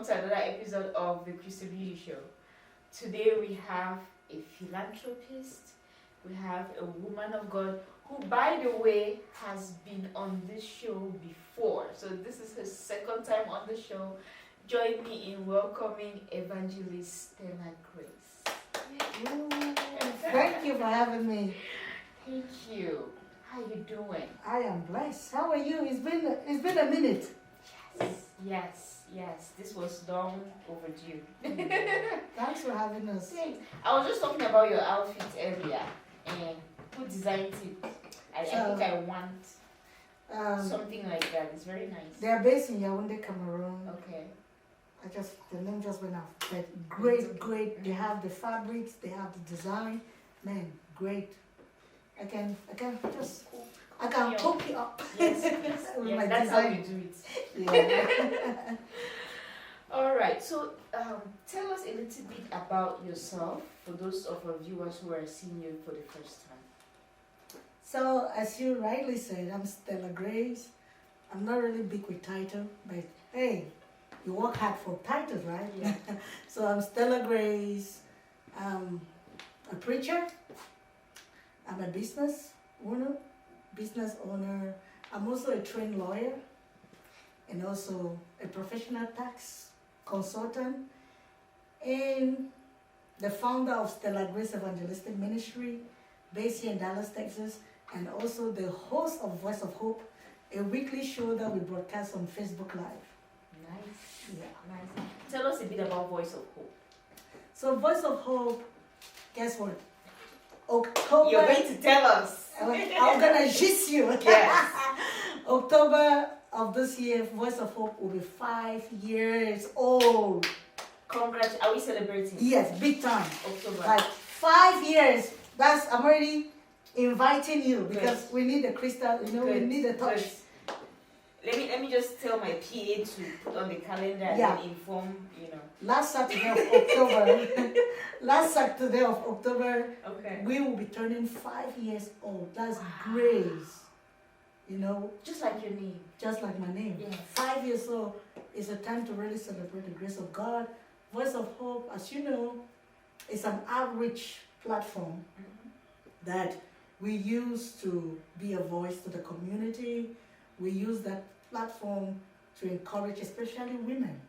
to another episode of the Crystal Beauty Show. Today we have a philanthropist, we have a woman of God who, by the way, has been on this show before. So this is her second time on the show. Join me in welcoming Evangelist Stella Grace. Thank you for having me. Thank you. How you doing? I am blessed. How are you? It's been a minute. Yes. This was long overdue. Thanks for having us. Thanks. I was just talking about your outfit earlier, and who designed it? I think I want something like that. It's very nice. They are based in Yaoundé, Cameroon. Okay. The name just went off. But great. They have the fabrics, they have the design. Man, great. I can hook you up. Yes. With Yes, my that's design. how you do it. Yeah. All right. So, tell us a little bit about yourself for those of our viewers who are seeing you for the first time. So, as you rightly said, I'm Stella Grace. I'm not really big with title, but hey, you work hard for titles, right? Yeah. So I'm Stella Grace. I'm a preacher. I'm a business owner. I'm also a trained lawyer and also a professional tax consultant and the founder of Stella Grace Evangelistic Ministry based here in Dallas, Texas, and also the host of Voice of Hope, a weekly show that we broadcast on Facebook Live. Nice. Yeah. Nice. Tell us a bit about Voice of Hope. So Voice of Hope, guess what? October. You're going to tell us. I'm gonna gist you. Yes. October of this year, Voice of Hope will be 5 years old. Congrats. Are we celebrating? Yes, big time. October. Like 5 years. I'm already inviting you because Good. we need a crystal, we Good. need a touch. Good. Let me just tell my PA to put on the calendar and Yeah. then inform, Last Saturday of October, Okay. we will be turning 5 years old. That's grace. Just like your name. Just like my name. Yes. 5 years old is a time to really celebrate the grace of God. Voice of Hope, as you know, is an outreach platform that we use to be a voice to the community. We use that platform to encourage, especially women.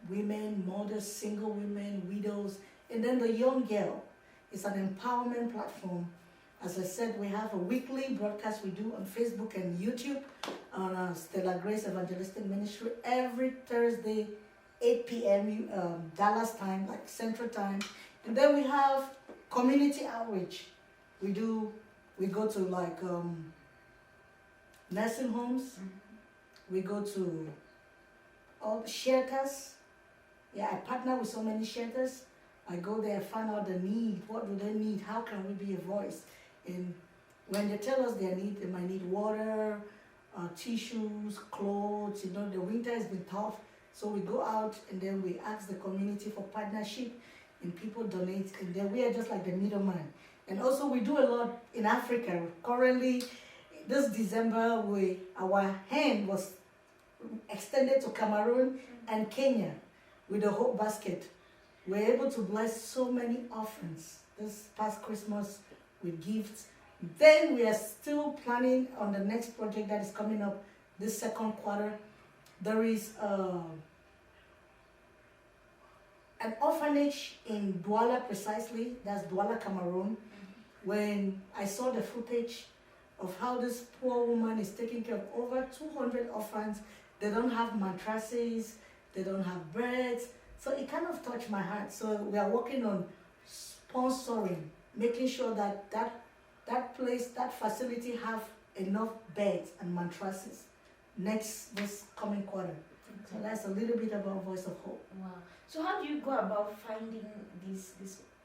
Women, mothers, single women, widows, and then the young girl. It's an empowerment platform. As I said, we have a weekly broadcast we do on Facebook and YouTube on Stella Grace Evangelistic Ministry every Thursday, 8 p.m. Dallas time, like Central Time. And then we have community outreach. We go to like nursing homes. We go to all the shelters. Yeah, I partner with so many shelters. I go there, find out the need. What do they need? How can we be a voice? And when they tell us they might need water, tissues, clothes. The winter has been tough. So we go out and then we ask the community for partnership and people donate. And then we are just like the middleman. And also we do a lot in Africa. Currently, this December, our hand was extended to Cameroon and Kenya with the Hope Basket. We're able to bless so many orphans this past Christmas with gifts. Then we are still planning on the next project that is coming up this second quarter. There is an orphanage in Douala precisely, that's Douala, Cameroon. When I saw the footage of how this poor woman is taking care of over 200 orphans, they don't have mattresses, they don't have beds, so it kind of touched my heart. So we are working on sponsoring, making sure that place, that facility have enough beds and mattresses this coming quarter. So that's a little bit about Voice of Hope. Wow. So how do you go about finding these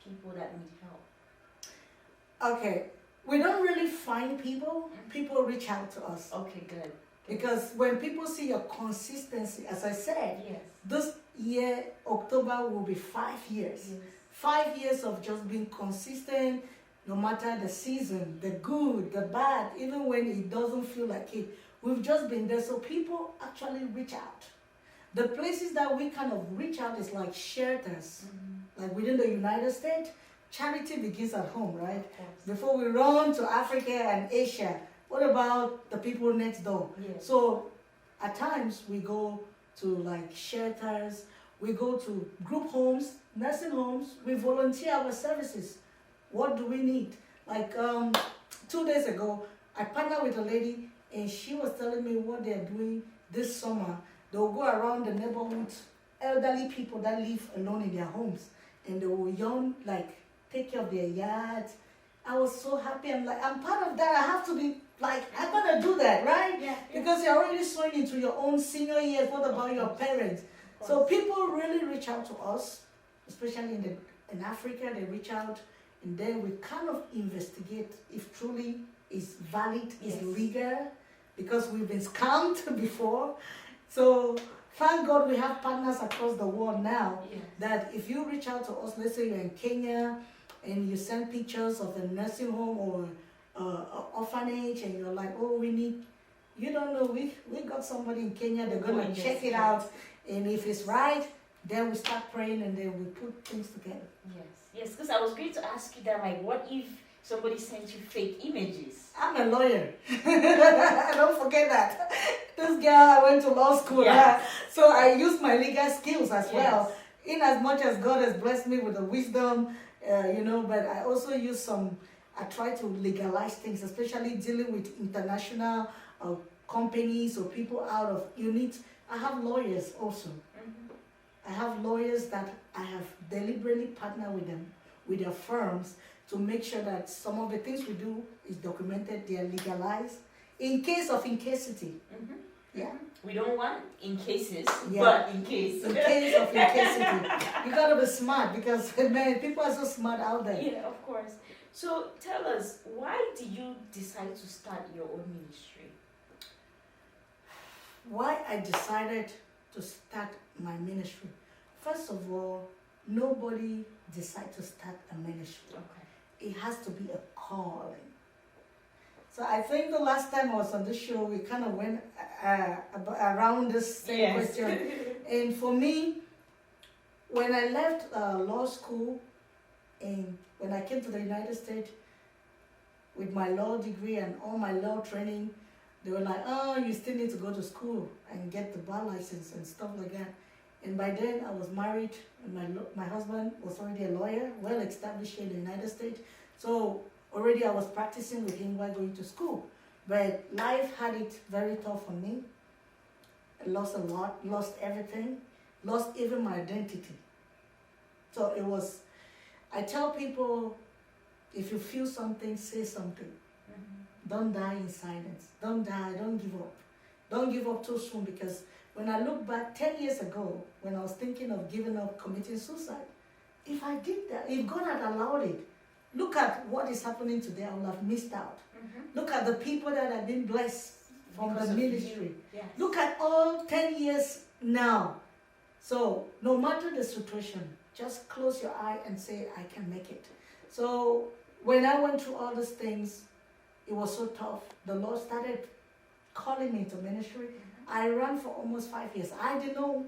people that need help? Okay, we don't really find people. People reach out to us. Okay, good. Because when people see your consistency, as I said, Yes. this year, October, will be 5 years. Yes. 5 years of just being consistent, no matter the season, the good, the bad, even when it doesn't feel like it. We've just been there. So people actually reach out. The places that we kind of reach out is like shelters, Mm-hmm. like within the United States. Charity begins at home, right? Of course. Before we run to Africa and Asia, what about the people next door? Yes. So at times we go to like shelters, we go to group homes, nursing homes, we volunteer our services. What do we need? Like 2 days ago, I partnered with a lady and she was telling me what they're doing this summer. They'll go around the neighborhood, elderly people that live alone in their homes, and they will take care of their yards. I was so happy. I'm like, I'm part of that. I have to be like, I'm gonna do that, right? Yeah. Because you're already sowing into your own senior years. What about your parents? So people really reach out to us, especially in Africa. They reach out, and then we kind of investigate if truly is valid, is Yes. legal, because we've been scammed before. So thank God we have partners across the world now. Yes. That if you reach out to us, let's say you're in Kenya, and you send pictures of a nursing home or an orphanage, and you're like, oh, you don't know, we got somebody in Kenya, they're gonna Yes, check it yes. out, and if it's right, then we start praying, and then we put things together. Yes, because I was going to ask you that, like, what if somebody sent you fake images? I'm a lawyer. Don't forget that. This girl, I went to law school, Yes. so I use my legal skills as Yes. well. In as much as God has blessed me with the wisdom, but I also use I try to legalize things, especially dealing with international companies or people out of units. I have lawyers also. Mm-hmm. I have lawyers that I have deliberately partnered with them, with their firms, to make sure that some of the things we do is documented, they are legalized, in case of incasity. Mm-hmm. Yeah. We don't want in cases, Yeah. but in case. In case of incasity. You gotta be smart, because man, people are so smart out there. Yeah, of course. So tell us, why did you decide to start your own ministry? Why I decided to start my ministry. First of all, nobody decides to start a ministry. Okay. It has to be a calling. So I think the last time I was on this show, we kind of went around this same question. And for me, when I left law school, and when I came to the United States with my law degree and all my law training, they were like, oh, you still need to go to school and get the bar license and stuff like that. And by then I was married, and my husband was already a lawyer, well established in the United States. So already I was practicing with him while going to school. But life had it very tough for me. I lost a lot, lost everything, lost even my identity. So I tell people, if you feel something, say something. Mm-hmm. Don't die in silence. Don't die, don't give up. Don't give up too soon, because when I look back 10 years ago, when I was thinking of giving up, committing suicide, if I did that, if God had allowed it, look at what is happening today, I would have missed out. Mm-hmm. Look at the people that have been blessed from Because the of ministry. you. Yes. Look at all 10 years now. So no matter the situation, just close your eye and say, I can make it. So when I went through all these things, it was so tough. The Lord started calling me to ministry. I ran for almost 5 years. I didn't know,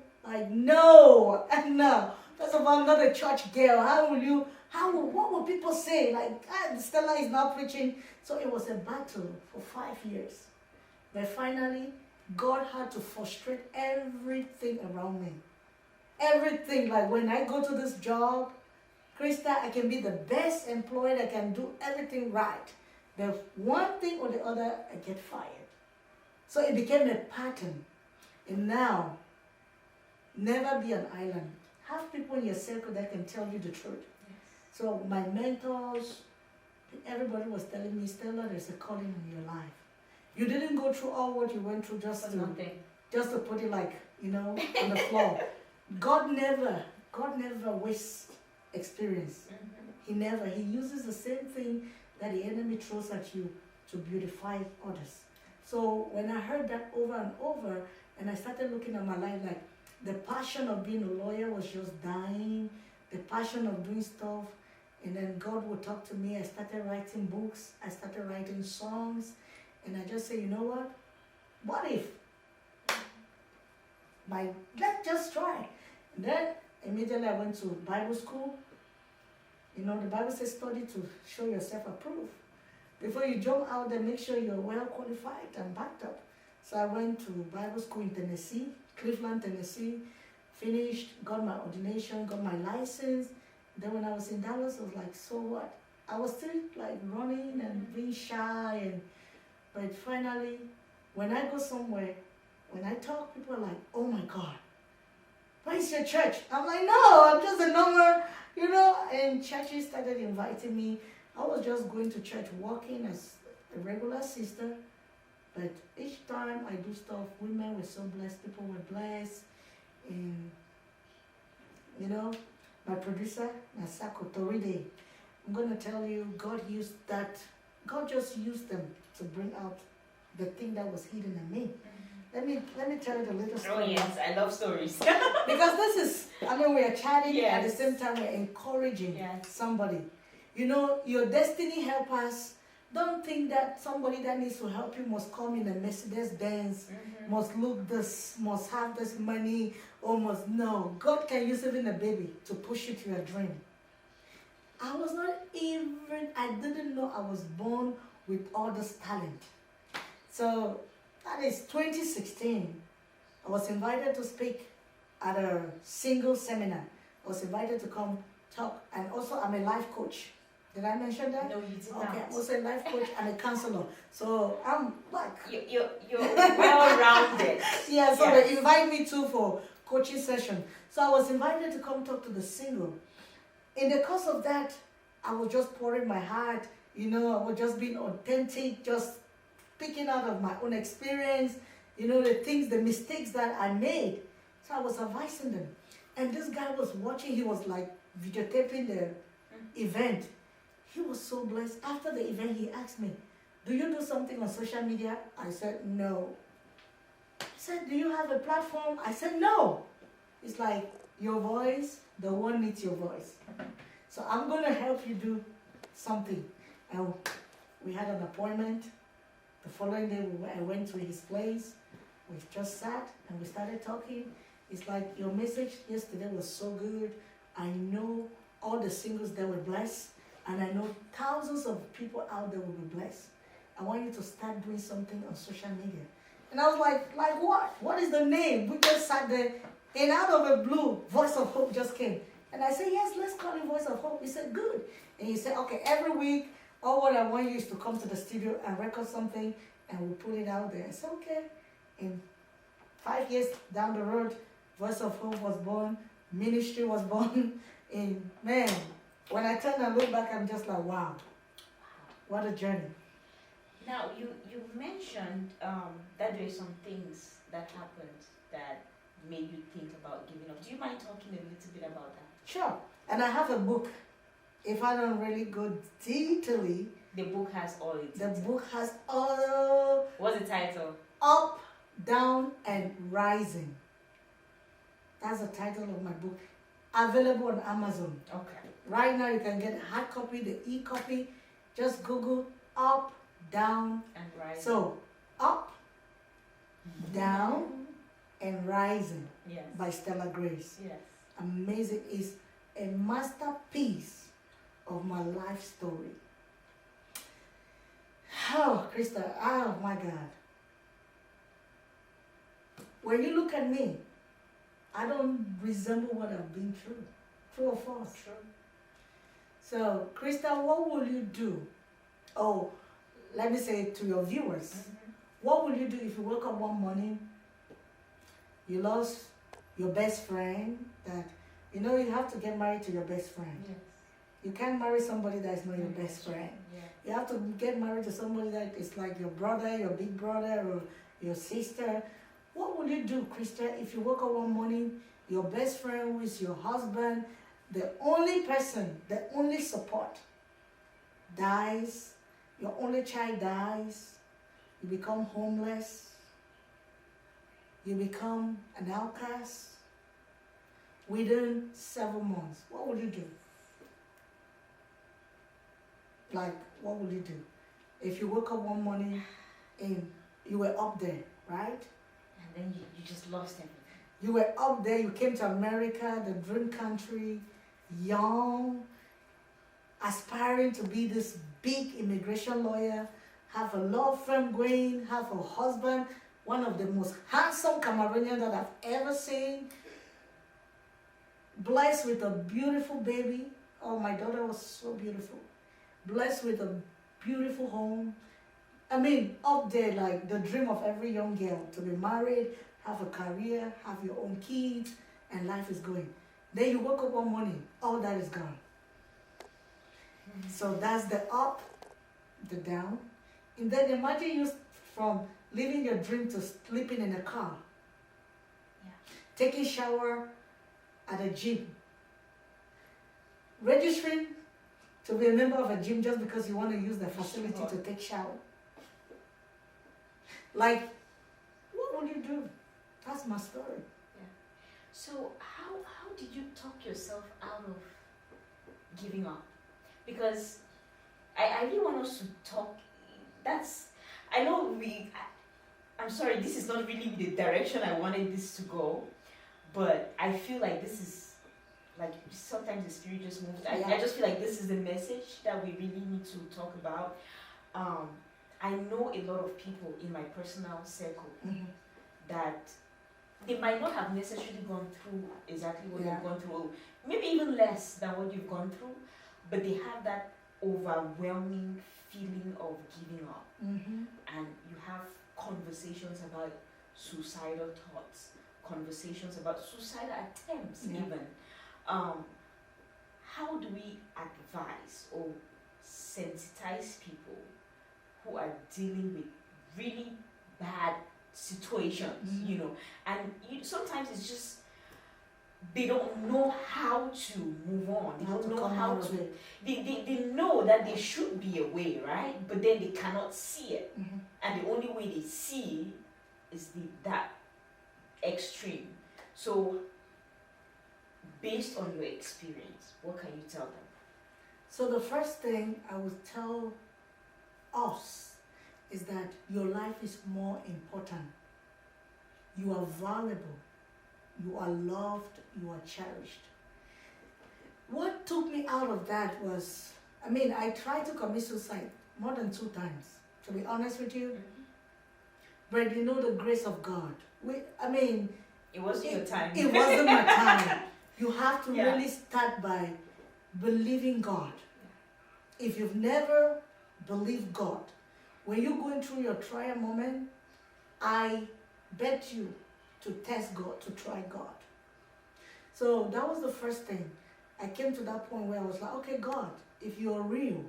no. First of all, I'm not a church girl. What will people say? Stella is now preaching. So it was a battle for 5 years. But finally, God had to frustrate everything around me. Everything. Like when I go to this job, Krista, I can be the best employed. I can do everything right. But one thing or the other, I get fired. So it became a pattern. And now, never be an island. Have people in your circle that can tell you the truth. Yes. So my mentors, everybody was telling me, Stella, there's a calling in your life. You didn't go through all what you went through just to put it on the floor. God never wastes experience. Mm-hmm. He uses the same thing that the enemy throws at you to beautify others. So when I heard that over and over, and I started looking at my life, like the passion of being a lawyer was just dying, the passion of doing stuff, and then God would talk to me. I started writing books, I started writing songs, and I just say, you know what if let's just try. And then immediately I went to Bible school. You know, the Bible says study to show yourself approved. Before you jump out there, make sure you're well qualified and backed up. So I went to Bible school in Tennessee, Cleveland, Tennessee, finished, got my ordination, got my license. Then when I was in Dallas, I was like, so what? I was still like running and being shy, but finally, when I go somewhere, when I talk, people are like, oh my God, where's your church? I'm like, no, I'm just a number, you know, and churches started inviting me. I was just going to church, walking as a regular sister, but each time I do stuff, women were so blessed, people were blessed, and, you know, my producer, Nasako Toride, I'm going to tell you, God just used them to bring out the thing that was hidden in me. Let me tell you the little story. Oh yes, I love stories. Because this is, we are chatting, yes. At the same time we're encouraging yes. somebody. You know, your destiny helpers, don't think that somebody that needs to help you must come in a Mercedes Benz, must look this, must have this money, or must, no. God can use even a baby to push you to your dream. I didn't know I was born with all this talent. So that is 2016. I was invited to speak at a single seminar. I was invited to come talk, and also I'm a life coach. Did I mention that? No, you did not. Okay, I'm also a life coach and a counselor. So I'm like... You're well-rounded. Yeah, so yes. They invite me too for coaching session. So I was invited to come talk to the single. In the course of that, I was just pouring my heart, you know, I was just being authentic, just speaking out of my own experience, you know, the mistakes that I made. So I was advising them. And this guy was watching, he was like videotaping the event. He was so blessed. After the event, he asked me, do you do something on social media? I said, no. He said, do you have a platform? I said, no. It's like, your voice, the one needs your voice. So I'm going to help you do something. And we had an appointment. The following day, I went to his place. We just sat and we started talking. It's like, your message yesterday was so good. I know all the singles that were blessed. And I know thousands of people out there will be blessed. I want you to start doing something on social media. And I was like what? What is the name? We just sat there, and out of the blue, Voice of Hope just came. And I said, yes, let's call it Voice of Hope. He said, good. And he said, okay, every week, all what I want you is to come to the studio and record something, and we'll put it out there. I said, okay. And 5 years down the road, Voice of Hope was born, ministry was born, and man, when I turn and look back, I'm just like, wow, what a journey. Now, you mentioned that there are some things that happened that made you think about giving up. Do you mind talking a little bit about that? Sure. And I have a book. If I don't really go detailedly, the book has all it. The book has all. What's the title? Up, Down, and Rising. That's the title of my book. Available on Amazon. Okay. Right now you can get a hard copy, the e-copy. Just Google Up, Down, and Rising. So, Up, Down, and Rising. Yes. By Stella Grace. Yes. Amazing. It's a masterpiece of my life story. Oh, Krista, oh my God. When you look at me, I don't resemble what I've been through. True or false? True. So, Krista, what will you do? Oh, let me say to your viewers, what will you do if you woke up one morning, you lost your best friend, that, you know, you have to get married to your best friend. Yes. You can't marry somebody that is not your best friend. Yeah. You have to get married to somebody that is like your brother, your big brother, or your sister. What will you do, Krista, if you woke up one morning, your best friend who is your husband, the only person, the only support, dies, your only child dies, you become homeless, you become an outcast within 7 months? What will you do? Like, what will you do? If you woke up one morning and you were up there, right? And then you just lost everything. You were up there, you came to America, the dream country, young, aspiring to be this big immigration lawyer, have a law firm going, have a husband, one of the most handsome Cameroonian that I've ever seen, blessed with a beautiful baby. Oh, my daughter was so beautiful. Blessed with a beautiful home. I mean, up there, like the dream of every young girl, to be married, have a career, have your own kids, and life is going. Then you wake up one morning, all that is gone. So that's the up, the down. And then imagine you from living your dream to sleeping in a car. Yeah. Taking shower at a gym. Registering to be a member of a gym just because you want to use the facility to take shower. Like, what will you do? That's my story. Yeah. So how did you talk yourself out of giving up? Because I really want us to talk. I'm sorry, this is not really the direction I wanted this to go, but I feel like this is, like, sometimes the spirit just moves. I just feel like this is the message that we really need to talk about. I know a lot of people in my personal circle that they might not have necessarily gone through exactly what you've gone through, maybe even less than what you've gone through, but they have that overwhelming feeling of giving up. And you have conversations about suicidal thoughts, conversations about suicidal attempts even. How do we advise or sensitize people who are dealing with really bad situations, you know, and sometimes it's just they don't know how to move on. They don't know how to. They know that there should be a way, right? But then they cannot see it, and the only way they see is that extreme. So, based on your experience, what can you tell them? So the first thing I would tell us is that your life is more important. You are valuable. You are loved. You are cherished. What took me out of that was, I tried to commit suicide more than 2 times, to be honest with you. But you know the grace of God. It wasn't your time. It wasn't my time. You have to really start by believing God. If you've never believed God, when you're going through your trial moment, I bet you to test God, to try God. So that was the first thing. I came to that point where I was like, okay, God, if you're real,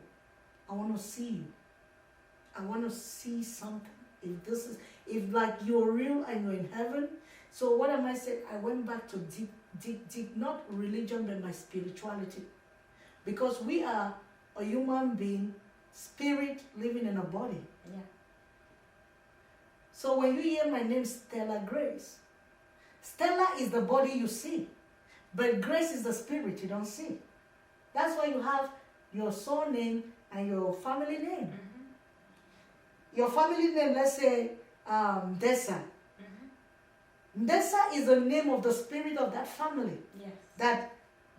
I want to see you. I want to see something. If like you're real and you're in heaven. So what am I saying? I went back to deep, not religion, but my spirituality. Because we are a human being, spirit living in a body. Yeah. So when you hear my name, Stella Grace, Stella is the body you see, but Grace is the spirit you don't see. That's why you have your surname and your family name. Your family name, let's say, Dessa. Dessa is the name of the spirit of that family. Yes. That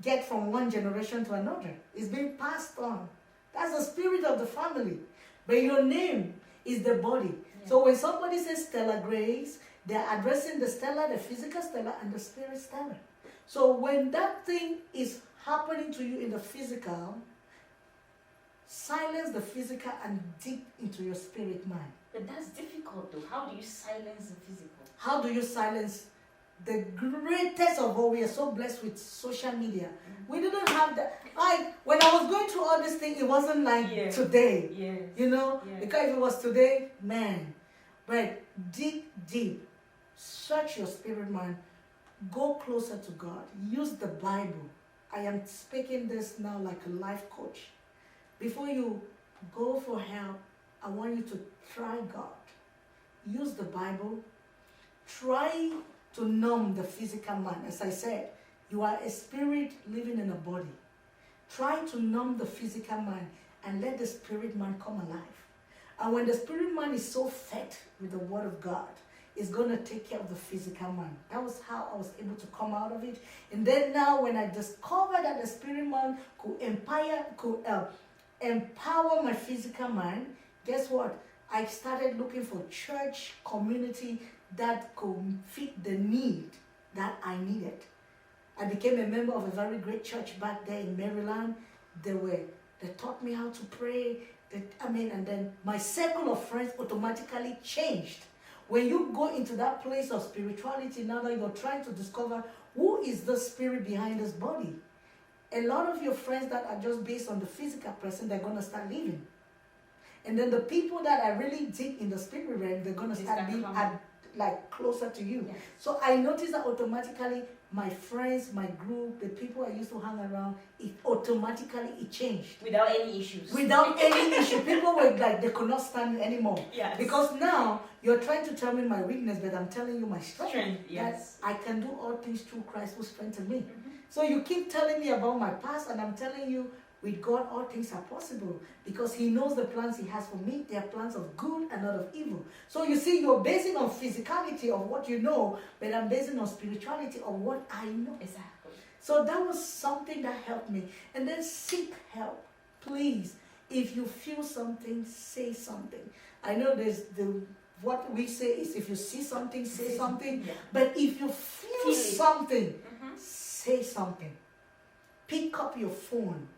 get from one generation to another. It's being passed on. That's the spirit of the family. But your name is the body. Yeah. So when somebody says Stella Grace, they're addressing the Stella, the physical Stella, and the spirit Stella. So when that thing is happening to you in the physical, silence the physical and deep into your spirit mind. But that's difficult though. How do you silence the physical? How do you silence the greatest of all? We are so blessed with social media. We didn't have that. When I was going through all this thing, it wasn't like today. Yes. You know? Yes. Because if it was today, man. But deep, search your spirit mind. Go closer to God. Use the Bible. I am speaking this now like a life coach. Before you go for help, I want you to try God. Use the Bible. Try to numb the physical man. As I said, you are a spirit living in a body. Try to numb the physical man and let the spirit man come alive. And when the spirit man is so fed with the word of God, is going to take care of the physical man. That was how I was able to come out of it. And then now when I discovered that the spirit man could empower my physical man, guess what? I started looking for church community that could fit the need that I needed. I became a member of a very great church back there in Maryland. They taught me how to pray. And then my circle of friends automatically changed. When you go into that place of spirituality, now that you're trying to discover who is the spirit behind this body, a lot of your friends that are just based on the physical person, they're going to start leaving. And then the people that are really deep in the spirit realm, they're going to start being closer to you. Yes. So I noticed that automatically my friends, my group, the people I used to hang around, it changed. Without any issues. Without any issue. People were like, they could not stand me anymore. Yes. Because now you're trying to tell me my weakness, but I'm telling you my strength. Yes. That I can do all things through Christ who strengthens me. Mm-hmm. So you keep telling me about my past, and I'm telling you, with God, all things are possible because He knows the plans He has for me. They are plans of good and not of evil. So you see, you're basing on physicality of what you know, but I'm basing on spirituality of what I know. Exactly. So that was something that helped me. And then seek help. Please, if you feel something, say something. I know what we say is if you see something, say something. Yeah. But if you feel something, say something. Pick up your phone.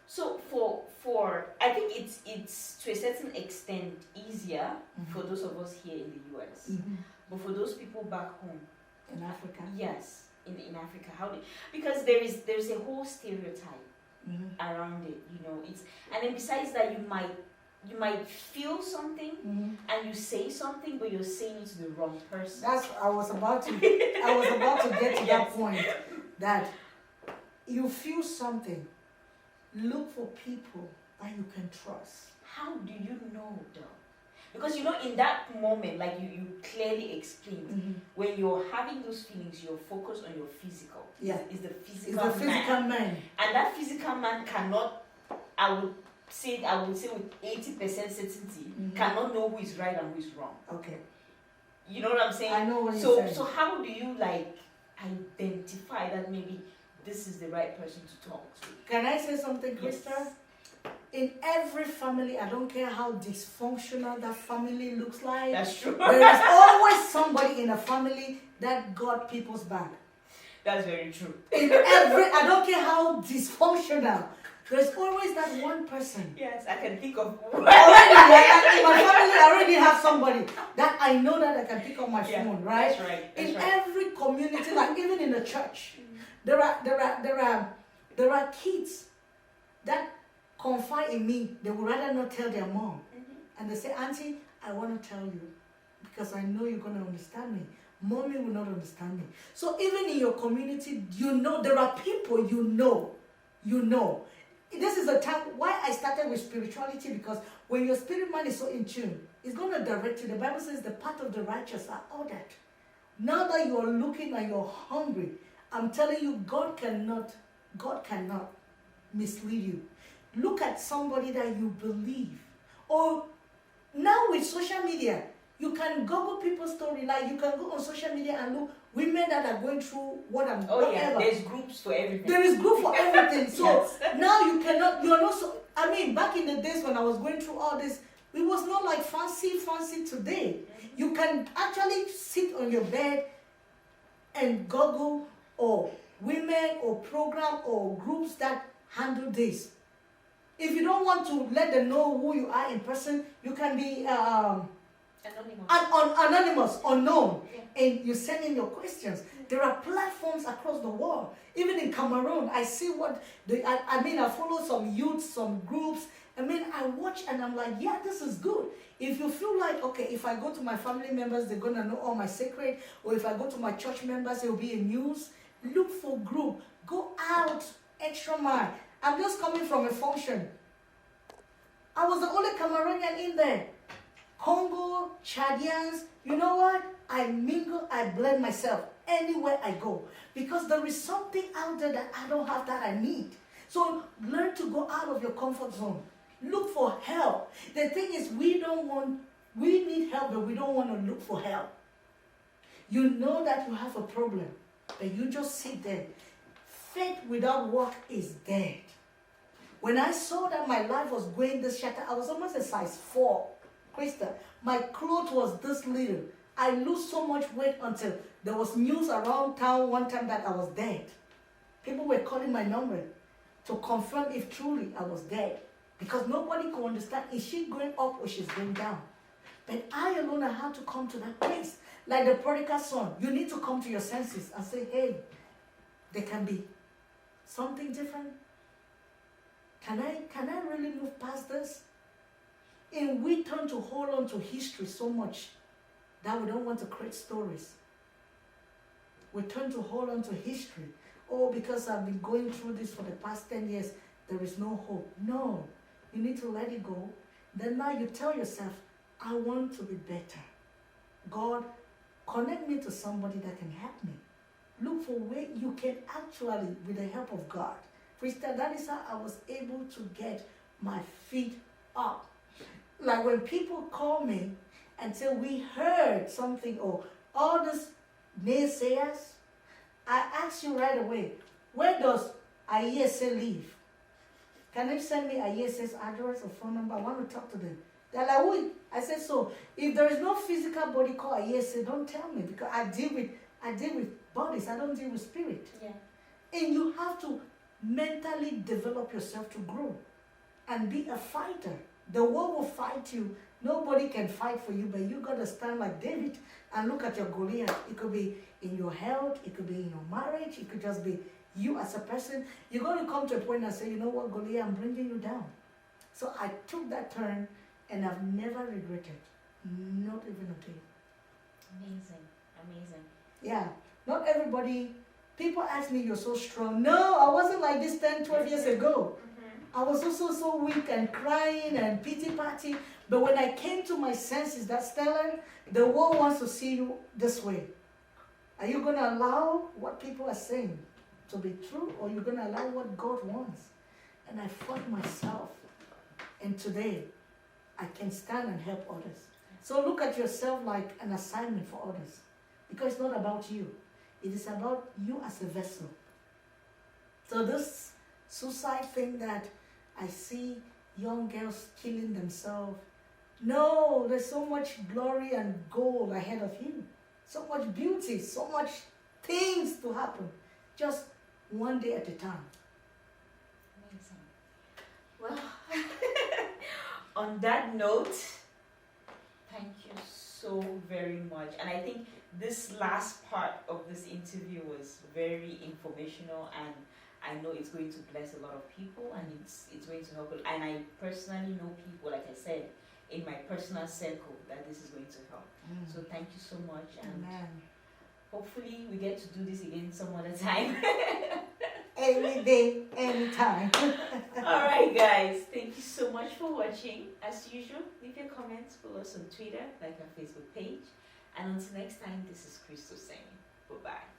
So for I think it's to a certain extent easier for those of us here in the US, but for those people back home in Africa, yes, in Africa, because there's a whole stereotype around it, and then besides that you might feel something and you say something, but you're saying it to the wrong person. I was about to get to that point, that you feel something. Look for people that you can trust. How do you know, though? Because in that moment, like you clearly explained, when you're having those feelings, you're focused on your physical. Yeah. It's the physical man. And that physical man cannot, I would say with 80% certainty, cannot know who is right and who is wrong. Okay. You know what I'm saying? I know what you're saying. So how do you identify that maybe this is the right person to talk to? Can I say something, Krista? Yes. In every family, I don't care how dysfunctional that family looks like. That's true. There is always somebody in a family that got people's back. That's very true. I don't care how dysfunctional. There's always that one person. Yes, I can think of. In my family, I already have somebody that I know that I can pick up my phone, right? That's right. In every community, like even in the church. There are kids that confide in me. They would rather not tell their mom. And they say, Auntie, I want to tell you because I know you're going to understand me. Mommy will not understand me. So even in your community, there are people you know. This is the time why I started with spirituality, because when your spirit man is so in tune, it's going to direct you. The Bible says the path of the righteous are ordered. Now that you are looking and you're hungry, I'm telling you, God cannot mislead you. Look at somebody that you believe. Or now with social media, you can Google people's story. Like you can go on social media and look women that are going through whatever. Yeah, there's groups for everything. There is group for everything. So now you're not so. I mean, back in the days when I was going through all this, it was not like fancy today. You can actually sit on your bed and Google or women or program or groups that handle this. If you don't want to let them know who you are in person, you can be anonymous, unknown, and you send in your questions. There are platforms across the world. Even in Cameroon, I see I follow some youth, some groups. I watch and I'm like, yeah, this is good. If you feel like, okay, if I go to my family members, they're going to know all my secret, or if I go to my church members, it will be in news. Look for group. Go out extra mile. I'm just coming from a function. I was the only Cameroonian in there. Congo, Chadians, you know what? I mingle, I blend myself anywhere I go. Because there is something out there that I don't have that I need. So learn to go out of your comfort zone. Look for help. The thing is, we need help, but we don't want to look for help. You know that you have a problem, but you just sit there. Faith without work is dead. When I saw that my life was going this shatter, I was almost a size 4. Krista, my clothes was this little. I lose so much weight until there was news around town one time that I was dead. People were calling my number to confirm if truly I was dead. Because nobody could understand, is she going up or she's going down? But I alone had to come to that place. Like the prodigal son, you need to come to your senses and say, hey, there can be something different. Can I really move past this? And we tend to hold on to history so much that we don't want to create stories. We tend to hold on to history. Oh, because I've been going through this for the past 10 years, there is no hope. No, you need to let it go. Then now you tell yourself, I want to be better. God, connect me to somebody that can help me. Look for where you can actually, with the help of God. Krista, that is how I was able to get my feet up. Like when people call me and say, we heard something, or all these naysayers, I ask you right away, where does IESA live? Can you send me IESA's address or phone number? I want to talk to them. They're like, wait. I said, so if there is no physical body called IESA, don't tell me, because I deal with bodies, I don't deal with spirit. Yeah. And you have to mentally develop yourself to grow and be a fighter. The world will fight you. Nobody can fight for you, but you got to stand like David and look at your Goliath. It could be in your health, it could be in your marriage, it could just be you as a person. You're going to come to a point and say, you know what, Goliath, I'm bringing you down. So I took that turn and I've never regretted, not even a day. Amazing, amazing. Yeah, not everybody, people ask me, you're so strong. No, I wasn't like this 10, 12 years ago. I was also so weak and crying and pity-party. But when I came to my senses that, Stella, the world wants to see you this way. Are you going to allow what people are saying to be true, or are you going to allow what God wants? And I fought myself. And today, I can stand and help others. So look at yourself like an assignment for others. Because it's not about you. It is about you as a vessel. So this suicide thing that I see young girls killing themselves. No, there's so much glory and gold ahead of you. So much beauty, so much things to happen. Just one day at a time. Amazing. Well, on that note, thank you so very much. And I think this last part of this interview was very informational, and I know it's going to bless a lot of people, and it's going to help. And I personally know people, like I said, in my personal circle, that this is going to help. So thank you so much, and hopefully we get to do this again some other time. Any day, anytime. Alright guys, thank you so much for watching. As usual, leave your comments, follow us on Twitter, like our Facebook page. And until next time, this is Crystal saying bye-bye.